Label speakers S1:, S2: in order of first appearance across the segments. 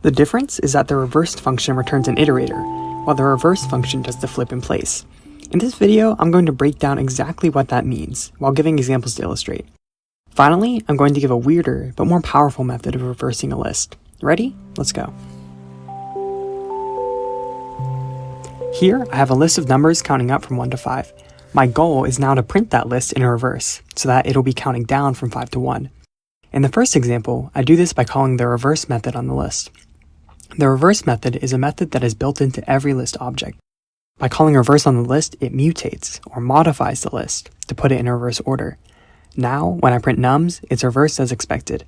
S1: The difference is that the reversed function returns an iterator, while the reverse function does the flip in place. In this video, I'm going to break down exactly what that means, while giving examples to illustrate. Finally, I'm going to give a weirder, but more powerful method of reversing a list. Ready? Let's go. Here, I have a list of numbers counting up from 1 to 5. My goal is now to print that list in reverse, so that it'll be counting down from 5 to 1. In the first example, I do this by calling the reverse method on the list. The reverse method is a method that is built into every list object. By calling reverse on the list, it mutates, or modifies the list, to put it in reverse order. Now, when I print nums, it's reversed as expected.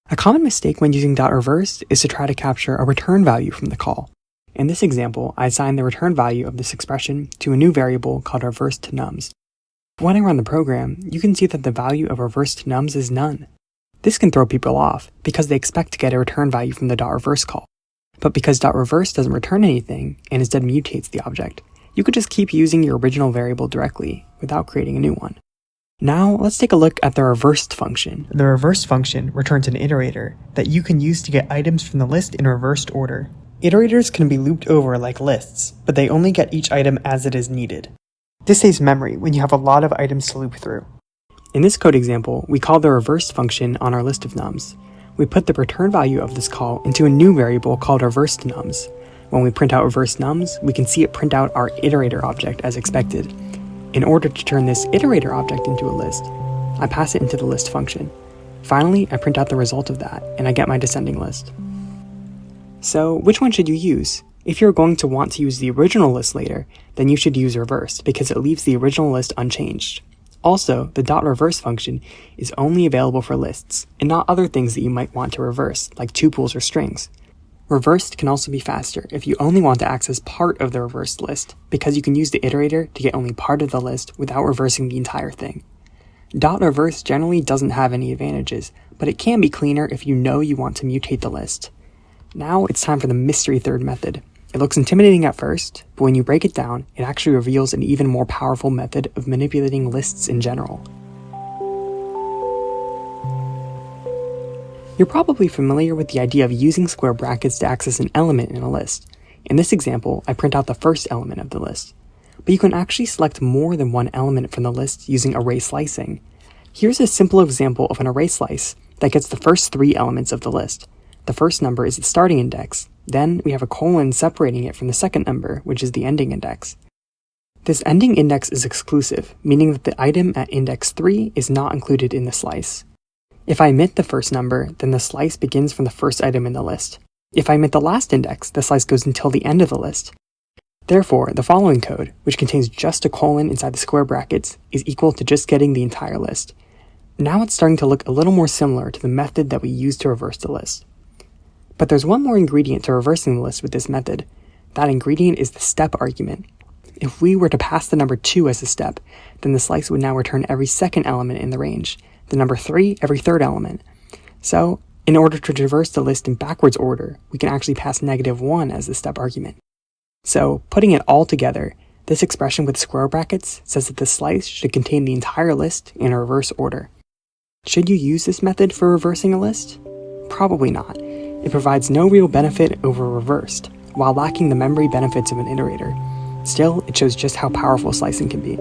S1: A common mistake when using .reverse is to try to capture a return value from the call. In this example, I assign the return value of this expression to a new variable called reverse_to_nums. When I run the program, you can see that the value of reverse_to_nums is none. This can throw people off, because they expect to get a return value from the .reverse call. But because .reverse doesn't return anything, and instead mutates the object, you could just keep using your original variable directly, without creating a new one. Now, let's take a look at the reversed function. The reversed function returns an iterator that you can use to get items from the list in reversed order. Iterators can be looped over like lists, but they only get each item as it is needed. This saves memory when you have a lot of items to loop through. In this code example, we call the reversed function on our list of nums. We put the return value of this call into a new variable called reverse_to_nums. When we print out reverse_nums, we can see it print out our iterator object as expected. In order to turn this iterator object into a list, I pass it into the list function. Finally, I print out the result of that, and I get my descending list. So, which one should you use? If you're going to want to use the original list later, then you should use reverse, because it leaves the original list unchanged. Also, the .reverse function is only available for lists, and not other things that you might want to reverse, like tuples or strings. Reversed can also be faster if you only want to access part of the reversed list, because you can use the iterator to get only part of the list without reversing the entire thing. .reverse generally doesn't have any advantages, but it can be cleaner if you know you want to mutate the list. Now it's time for the mystery third method. It looks intimidating at first, but when you break it down, it actually reveals an even more powerful method of manipulating lists in general. You're probably familiar with the idea of using square brackets to access an element in a list. In this example, I print out the first element of the list. But you can actually select more than one element from the list using array slicing. Here's a simple example of an array slice that gets the first 3 elements of the list. The first number is the starting index, then we have a colon separating it from the second number, which is the ending index. This ending index is exclusive, meaning that the item at index 3 is not included in the slice. If I omit the first number, then the slice begins from the first item in the list. If I omit the last index, the slice goes until the end of the list. Therefore, the following code, which contains just a colon inside the square brackets, is equal to just getting the entire list. Now it's starting to look a little more similar to the method that we used to reverse the list. But there's one more ingredient to reversing the list with this method. That ingredient is the step argument. If we were to pass the number 2 as a step, then the slice would now return every second element in the range, the number 3 every third element. So, in order to traverse the list in backwards order, we can actually pass -1 as the step argument. So, putting it all together, this expression with square brackets says that the slice should contain the entire list in a reverse order. Should you use this method for reversing a list? Probably not. It provides no real benefit over reversed, while lacking the memory benefits of an iterator. Still, it shows just how powerful slicing can be.